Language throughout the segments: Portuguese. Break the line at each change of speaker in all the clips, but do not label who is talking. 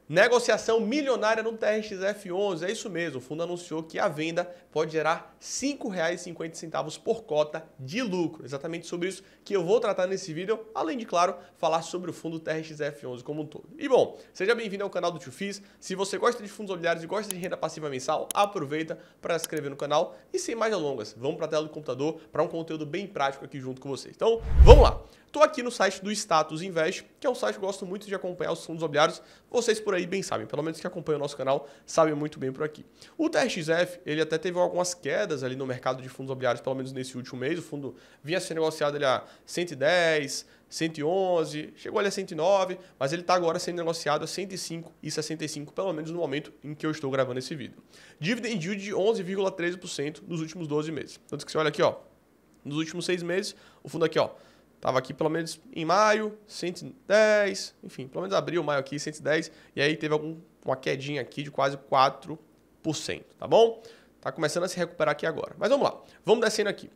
Negociação milionária no TRXF11, é isso mesmo, o fundo anunciou que a venda pode gerar R$ 5,50 por cota de lucro. Exatamente sobre isso que eu vou tratar nesse vídeo, além de, claro, falar sobre o fundo TRXF11 como um todo. E bom, seja bem-vindo ao canal do Tio Fis. Se você gosta de fundos imobiliários e gosta de renda passiva mensal, aproveita para se inscrever no canal. E sem mais delongas, vamos para a tela do computador para um conteúdo bem prático aqui junto com vocês. Então, vamos lá! Estou aqui no site do Status Invest, que é um site que eu gosto muito de acompanhar os fundos imobiliários. Vocês por aí bem sabem, pelo menos que acompanham o nosso canal, sabem muito bem por aqui. O TRXF, ele até teve algumas quedas ali no mercado de fundos imobiliários, pelo menos nesse último mês. O fundo vinha sendo negociado ali a 110, 111, chegou ali a 109, mas ele está agora sendo negociado a 105 e 65, pelo menos no momento em que eu estou gravando esse vídeo. Dividend yield de 11,13% nos últimos 12 meses. Tanto que você olha aqui, ó, nos últimos 6 meses, o fundo aqui, ó, estava aqui pelo menos em maio, 110, enfim, pelo menos abril, maio aqui, 110, e aí teve uma quedinha aqui de quase 4%, tá bom? Tá começando a se recuperar aqui agora. Mas vamos lá, vamos descendo aqui.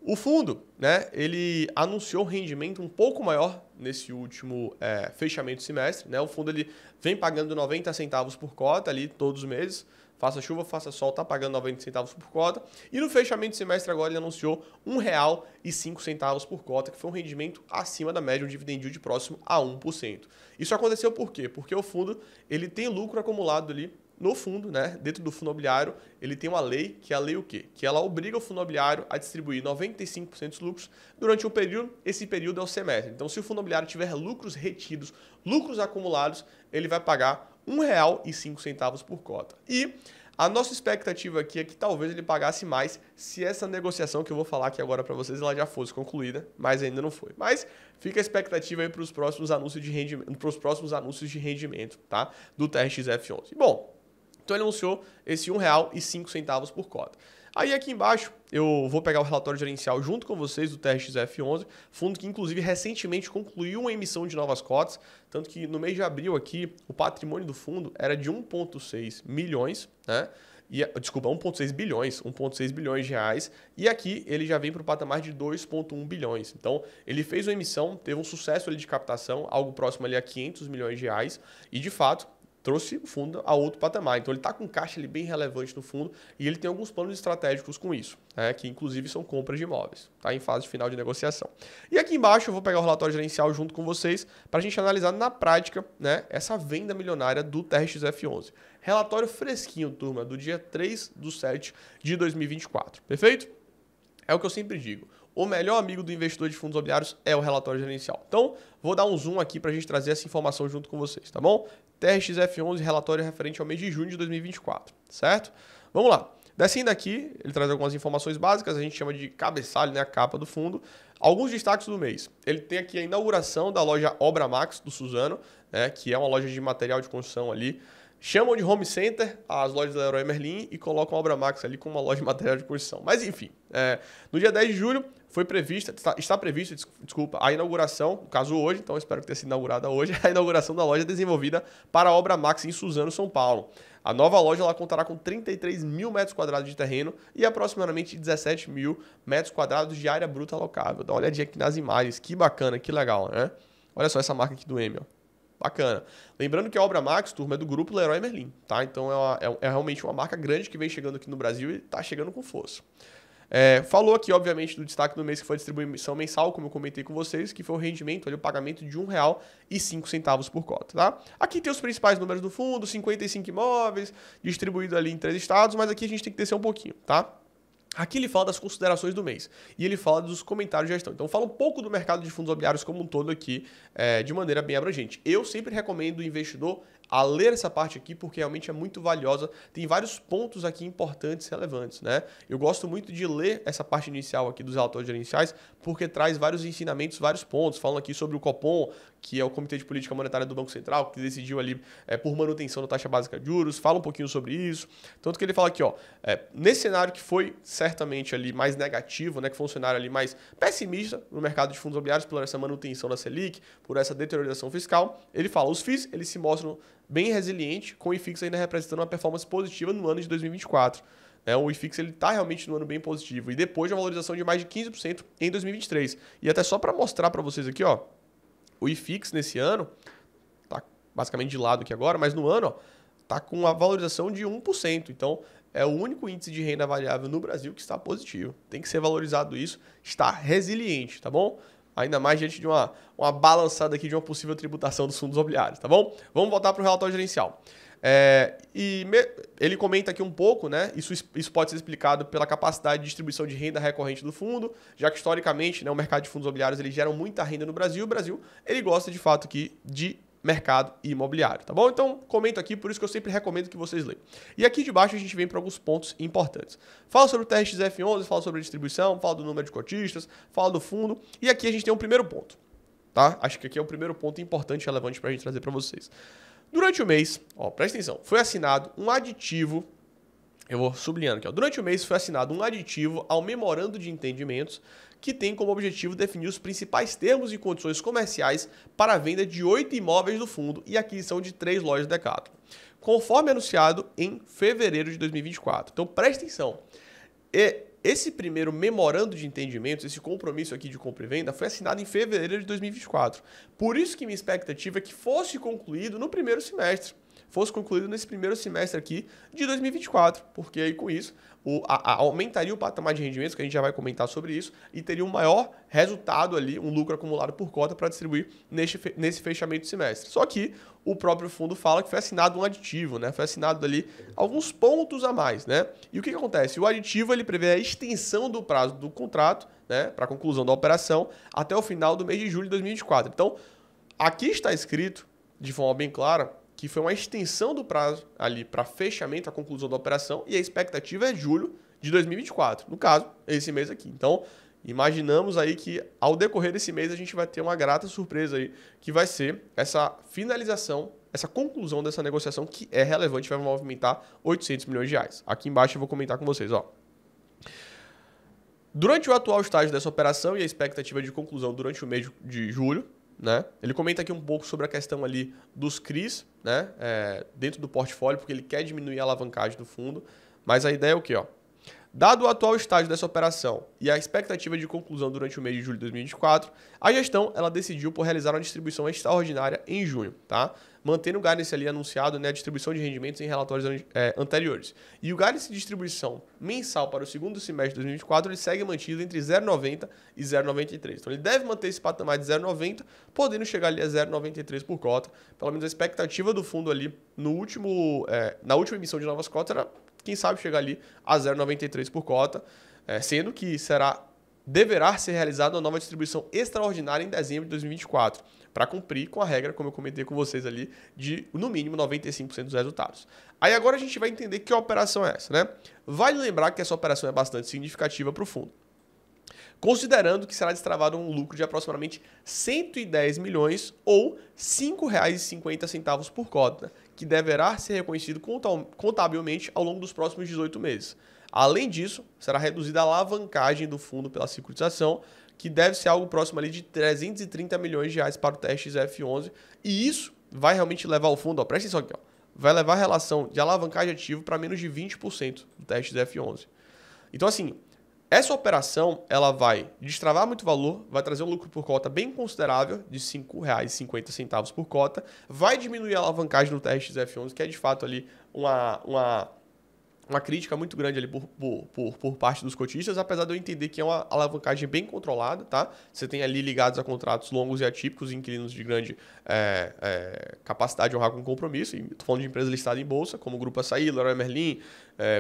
O fundo, né, ele anunciou um rendimento um pouco maior nesse último fechamento de semestre, né? O fundo ele vem pagando 90 centavos por cota ali todos os meses. Faça chuva, faça sol, está pagando 90 centavos por cota. E no fechamento de semestre agora ele anunciou R$ 1,05 por cota, que foi um rendimento acima da média, um dividend yield próximo a 1%. Isso aconteceu por quê? Porque o fundo ele tem lucro acumulado ali no fundo, né? Dentro do fundo imobiliário, ele tem uma lei, que é a lei o quê? Que ela obriga o fundo imobiliário a distribuir 95% dos lucros durante um período, esse período é o semestre. Então, se o fundo imobiliário tiver lucros retidos, lucros acumulados, ele vai pagar R$ 1,05 por cota. E a nossa expectativa aqui é que talvez ele pagasse mais se essa negociação que eu vou falar aqui agora para vocês ela já fosse concluída, mas ainda não foi. Mas fica a expectativa aí para os próximos anúncios de rendimento, tá? Do TRXF11. Bom, então ele anunciou esse R$ 1,05 por cota. Aí aqui embaixo eu vou pegar o relatório gerencial junto com vocês do TRXF11, fundo que inclusive recentemente concluiu uma emissão de novas cotas, tanto que no mês de abril aqui o patrimônio do fundo era de 1,6 milhões, né? Desculpa, 1,6 bilhões de reais, e aqui ele já vem para o patamar de 2,1 bilhões. Então, ele fez uma emissão, teve um sucesso ali de captação, algo próximo ali a 500 milhões de reais, e de fato trouxe o fundo a outro patamar. Então ele está com caixa ali bem relevante no fundo e ele tem alguns planos estratégicos com isso, né, que inclusive são compras de imóveis, tá em fase final de negociação. E aqui embaixo eu vou pegar o relatório gerencial junto com vocês para a gente analisar na prática, né, essa venda milionária do TRXF11. Relatório fresquinho, turma, do dia 3/7 de 2024. Perfeito? É o que eu sempre digo. O melhor amigo do investidor de fundos imobiliários é o relatório gerencial. Então, vou dar um zoom aqui para a gente trazer essa informação junto com vocês, tá bom? TRXF11, relatório referente ao mês de junho de 2024, certo? Vamos lá. Descendo aqui, ele traz algumas informações básicas, a gente chama de cabeçalho, né, a capa do fundo. Alguns destaques do mês. Ele tem aqui a inauguração da loja Obra Max do Suzano, né, que é uma loja de material de construção ali. Chamam de home center as lojas da Leroy Merlin e colocam a Obra Max ali como uma loja de material de construção. Mas enfim, no dia 10 de julho está prevista, a inauguração, no caso hoje, então espero que tenha sido inaugurada hoje, a inauguração da loja desenvolvida para a Obra Max em Suzano, São Paulo. A nova loja ela contará com 33 mil metros quadrados de terreno e aproximadamente 17 mil metros quadrados de área bruta alocável. Dá uma olhadinha aqui nas imagens, que bacana, que legal, né? Olha só essa marca aqui do M, ó. Bacana. Lembrando que a Obra Max, turma, é do grupo Leroy Merlin, tá? Então é realmente uma marca grande que vem chegando aqui no Brasil e está chegando com força. Falou aqui, obviamente, do destaque do mês que foi a distribuição mensal, como eu comentei com vocês, que foi o rendimento, ali, o pagamento de R$ 1,05 por cota, tá? Aqui tem os principais números do fundo, 55 imóveis, distribuído ali em 3 estados, mas aqui a gente tem que descer um pouquinho, tá? Aqui ele fala das considerações do mês e ele fala dos comentários de gestão. Então fala um pouco do mercado de fundos imobiliários como um todo aqui, de maneira bem abrangente. Eu sempre recomendo o investidor a ler essa parte aqui porque realmente é muito valiosa. Tem vários pontos aqui importantes, relevantes, né? Eu gosto muito de ler essa parte inicial aqui dos relatórios gerenciais porque traz vários ensinamentos, vários pontos. Falam aqui sobre o Copom, que é o Comitê de Política Monetária do Banco Central, que decidiu ali por manutenção da taxa básica de juros. Fala um pouquinho sobre isso. Tanto que ele fala aqui, ó, nesse cenário que foi certamente ali mais negativo, né, que foi um cenário ali mais pessimista no mercado de fundos imobiliários por essa manutenção da Selic, por essa deterioração fiscal, ele fala, os FIIs, eles se mostram bem resilientes, com o IFIX ainda representando uma performance positiva no ano de 2024. O IFIX está realmente no ano bem positivo, e depois de uma valorização de mais de 15% em 2023. E até só para mostrar para vocês aqui, ó, o IFIX nesse ano está basicamente de lado aqui agora, mas no ano, ó, tá com uma valorização de 1%. Então, é o único índice de renda variável no Brasil que está positivo. Tem que ser valorizado isso, está resiliente, tá bom? Ainda mais diante de uma balançada aqui de uma possível tributação dos fundos imobiliários, tá bom? Vamos voltar para o relatório gerencial. Ele comenta aqui um pouco, né? Isso pode ser explicado pela capacidade de distribuição de renda recorrente do fundo, já que historicamente, né, o mercado de fundos imobiliários ele gera muita renda no Brasil. O Brasil ele gosta de fato aqui de mercado imobiliário, tá bom? Então, comento aqui, por isso que eu sempre recomendo que vocês leiam. E aqui de baixo a gente vem para alguns pontos importantes. Fala sobre o TRXF11, fala sobre a distribuição, fala do número de cotistas, fala do fundo, e aqui a gente tem um primeiro ponto, tá? Acho que aqui é o primeiro ponto importante e relevante para a gente trazer para vocês. Durante o mês, ó, presta atenção, foi assinado um aditivo, eu vou sublinhando aqui, ó, durante o mês foi assinado um aditivo ao memorando de entendimentos que tem como objetivo definir os principais termos e condições comerciais para a venda de 8 imóveis do fundo e aquisição de 3 lojas Decathlon, conforme anunciado em fevereiro de 2024. Então, presta atenção. Esse primeiro memorando de entendimentos, esse compromisso aqui de compra e venda, foi assinado em fevereiro de 2024. Por isso que minha expectativa é que fosse concluído no primeiro semestre. Fosse concluído nesse primeiro semestre aqui de 2024, porque aí com isso aumentaria o patamar de rendimentos, que a gente já vai comentar sobre isso, e teria um maior resultado ali, um lucro acumulado por cota para distribuir nesse fechamento de semestre. Só que o próprio fundo fala que foi assinado um aditivo, né? Foi assinado ali alguns pontos a mais, né? E o que acontece? O aditivo ele prevê a extensão do prazo do contrato, né, para a conclusão da operação até o final do mês de julho de 2024. Então, aqui está escrito de forma bem clara que foi uma extensão do prazo ali para fechamento, a conclusão da operação, e a expectativa é julho de 2024, no caso, esse mês aqui. Então, imaginamos aí que ao decorrer desse mês a gente vai ter uma grata surpresa aí, que vai ser essa finalização, essa conclusão dessa negociação que é relevante, vai movimentar 800 milhões de reais. Aqui embaixo eu vou comentar com vocês, ó. Durante o atual estágio dessa operação e a expectativa de conclusão durante o mês de julho, né? Ele comenta aqui um pouco sobre a questão ali dos CRIs, né? Dentro do portfólio, porque ele quer diminuir a alavancagem do fundo, mas a ideia é o quê? Ó? Dado o atual estágio dessa operação e a expectativa de conclusão durante o mês de julho de 2024, a gestão ela decidiu por realizar uma distribuição extraordinária em junho, tá? Mantendo o guidance ali anunciado, né, a distribuição de rendimentos em relatórios anteriores. E o guidance de distribuição mensal para o segundo semestre de 2024 ele segue mantido entre 0,90 e 0,93. Então ele deve manter esse patamar de 0,90, podendo chegar ali a 0,93 por cota. Pelo menos a expectativa do fundo ali na última emissão de novas cotas era, quem sabe, chegar ali a 0,93 por cota, sendo que deverá ser realizada uma nova distribuição extraordinária em dezembro de 2024, para cumprir com a regra, como eu comentei com vocês ali, de no mínimo 95% dos resultados. Aí agora a gente vai entender que operação é essa, né? Vale lembrar que essa operação é bastante significativa para o fundo, considerando que será destravado um lucro de aproximadamente 110 milhões ou R$ 5,50 por cota, que deverá ser reconhecido contabilmente ao longo dos próximos 18 meses. Além disso, será reduzida a alavancagem do fundo pela securitização, que deve ser algo próximo ali de 330 milhões de reais para o TRXF11, e isso vai realmente levar o fundo, ó, presta atenção aqui, ó, vai levar a relação de alavancagem ativo para menos de 20% do TRXF11. Então, assim, essa operação ela vai destravar muito valor, vai trazer um lucro por cota bem considerável, de R$ 5,50 por cota, vai diminuir a alavancagem do TRXF11, que é de fato ali uma crítica muito grande ali por parte dos cotistas, apesar de eu entender que é uma alavancagem bem controlada, tá? Você tem ali ligados a contratos longos e atípicos, inquilinos de grande capacidade de honrar com compromisso, e estou falando de empresas listadas em bolsa, como o Grupo Açaí, Leroy Merlin,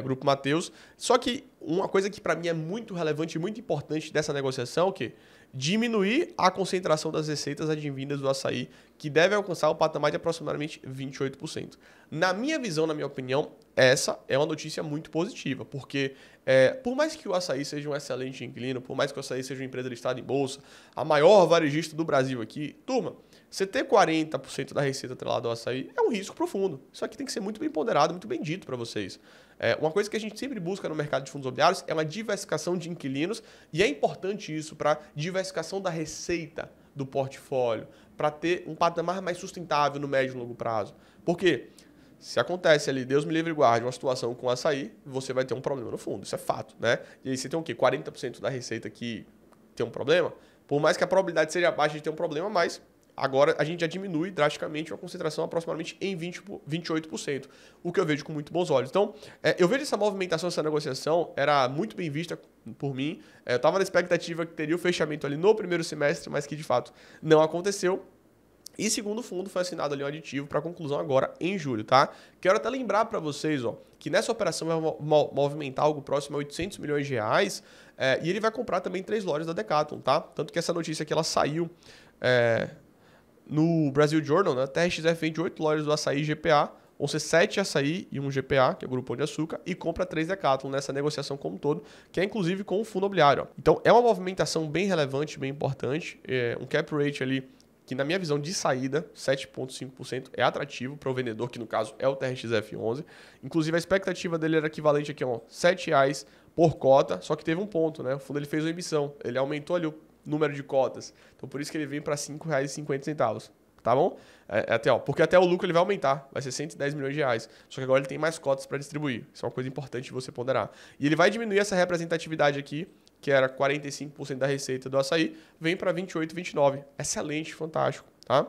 Grupo Mateus. Só que uma coisa que para mim é muito relevante e muito importante dessa negociação é o quê? Diminuir a concentração das receitas advindas do açaí, que deve alcançar o patamar de aproximadamente 28%. Na minha visão, na minha opinião, essa é uma notícia muito positiva, porque por mais que o açaí seja um excelente inquilino, por mais que o açaí seja uma empresa listada em bolsa, a maior varejista do Brasil aqui, turma, você ter 40% da receita atrelada ao açaí é um risco profundo. Isso aqui tem que ser muito bem ponderado, muito bem dito para vocês. Uma coisa que a gente sempre busca no mercado de fundos imobiliários é uma diversificação de inquilinos, e é importante isso para diversificação da receita do portfólio, para ter um patamar mais sustentável no médio e longo prazo. Porque se acontece ali, Deus me livre e guarde, uma situação com açaí, você vai ter um problema no fundo, isso é fato, né? E aí você tem o quê? 40% da receita que tem um problema? Por mais que a probabilidade seja baixa de ter um problema, mas agora a gente já diminui drasticamente uma concentração aproximadamente em 28%, o que eu vejo com muito bons olhos. Então, eu vejo essa movimentação, essa negociação, era muito bem vista por mim. Eu estava na expectativa que teria o fechamento ali no primeiro semestre, mas que de fato não aconteceu. E segundo fundo, foi assinado ali um aditivo para conclusão agora em julho, tá? Quero até lembrar para vocês, ó, que nessa operação vai movimentar algo próximo a 800 milhões de reais e ele vai comprar também 3 lojas da Decathlon, tá? Tanto que essa notícia aqui, ela saiu no Brasil Journal, né? A TRXF vende 8 lojas do Açaí GPA, vão ser 7 Açaí e um GPA, que é o Grupo Pão de Açúcar, e compra 3 Decathlon nessa negociação como um todo, que é inclusive com o fundo imobiliário. Ó. Então é uma movimentação bem relevante, bem importante, um cap rate ali que na minha visão de saída, 7,5% é atrativo para o vendedor, que no caso é o TRXF11. Inclusive a expectativa dele era equivalente aqui a R$ 7,00 por cota, só que teve um ponto, né? O fundo ele fez uma emissão, ele aumentou ali o número de cotas. Então por isso que ele vem para R$ 5,50, tá bom? Porque até o lucro ele vai aumentar, vai ser 110 milhões de reais. Só que agora ele tem mais cotas para distribuir. Isso é uma coisa importante de você ponderar. E ele vai diminuir essa representatividade aqui, que era 45% da receita do açaí, vem para 28, 29. Excelente, fantástico, tá?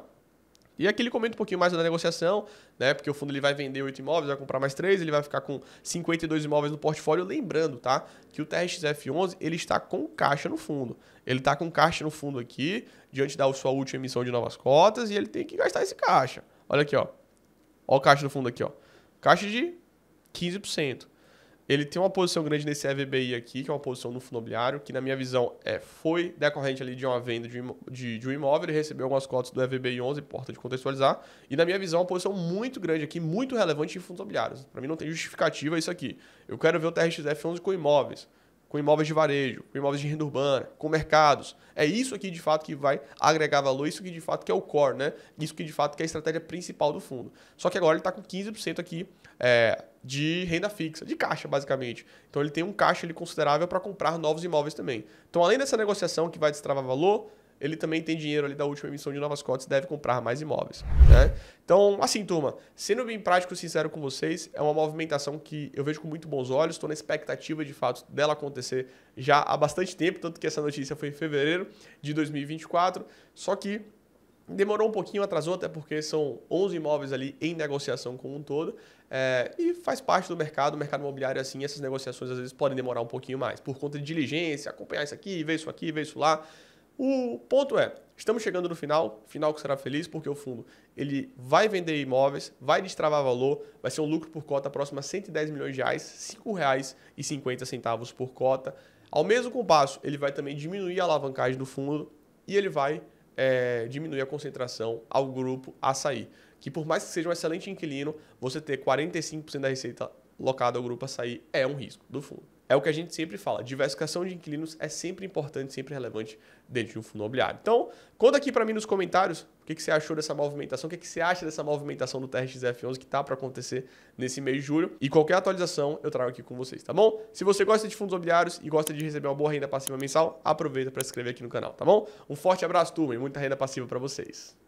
E aqui ele comenta um pouquinho mais da negociação, né? Porque o fundo ele vai vender 8 imóveis, vai comprar mais 3, ele vai ficar com 52 imóveis no portfólio. Lembrando, tá? Que o TRXF11, ele está com caixa no fundo. Ele está com caixa no fundo aqui, diante da sua última emissão de novas cotas, e ele tem que gastar esse caixa. Olha aqui, ó. Olha o caixa do fundo aqui, ó. Caixa de 15%. Ele tem uma posição grande nesse EVBI aqui, que é uma posição no fundo imobiliário, que na minha visão foi decorrente ali de uma venda de um imóvel, ele recebeu algumas cotas do EVBI 11, importante contextualizar, e na minha visão uma posição muito grande aqui, muito relevante em fundos imobiliários. Para mim não tem justificativa isso aqui. Eu quero ver o TRXF11 com imóveis de varejo, com imóveis de renda urbana, com mercados. É isso aqui de fato que vai agregar valor, isso que de fato que é o core, né? Isso que de fato que é a estratégia principal do fundo. Só que agora ele está com 15% aqui de renda fixa, de caixa basicamente. Então ele tem um caixa ali considerável para comprar novos imóveis também. Então além dessa negociação que vai destravar valor, ele também tem dinheiro ali da última emissão de novas cotas e deve comprar mais imóveis, né? Então, assim, turma, sendo bem prático e sincero com vocês, é uma movimentação que eu vejo com muito bons olhos, estou na expectativa de fato dela acontecer já há bastante tempo, tanto que essa notícia foi em fevereiro de 2024, só que demorou um pouquinho, atrasou, até porque são 11 imóveis ali em negociação como um todo, e faz parte do mercado imobiliário assim, essas negociações às vezes podem demorar um pouquinho mais, por conta de diligência, acompanhar isso aqui, ver isso lá. O ponto estamos chegando no final que será feliz, porque o fundo ele vai vender imóveis, vai destravar valor, vai ser um lucro por cota próximo a 110 milhões de reais, R$ 5,50 por cota. Ao mesmo compasso, ele vai também diminuir a alavancagem do fundo e ele vai diminuir a concentração ao grupo Açaí, que por mais que seja um excelente inquilino, você ter 45% da receita locada ao grupo Açaí é um risco do fundo. É o que a gente sempre fala, diversificação de inquilinos é sempre importante, sempre relevante dentro de um fundo imobiliário. Então, conta aqui para mim nos comentários o que você achou dessa movimentação, o que você acha dessa movimentação do TRXF11 que está para acontecer nesse mês de julho. E qualquer atualização eu trago aqui com vocês, tá bom? Se você gosta de fundos imobiliários e gosta de receber uma boa renda passiva mensal, aproveita para se inscrever aqui no canal, tá bom? Um forte abraço, turma, e muita renda passiva para vocês.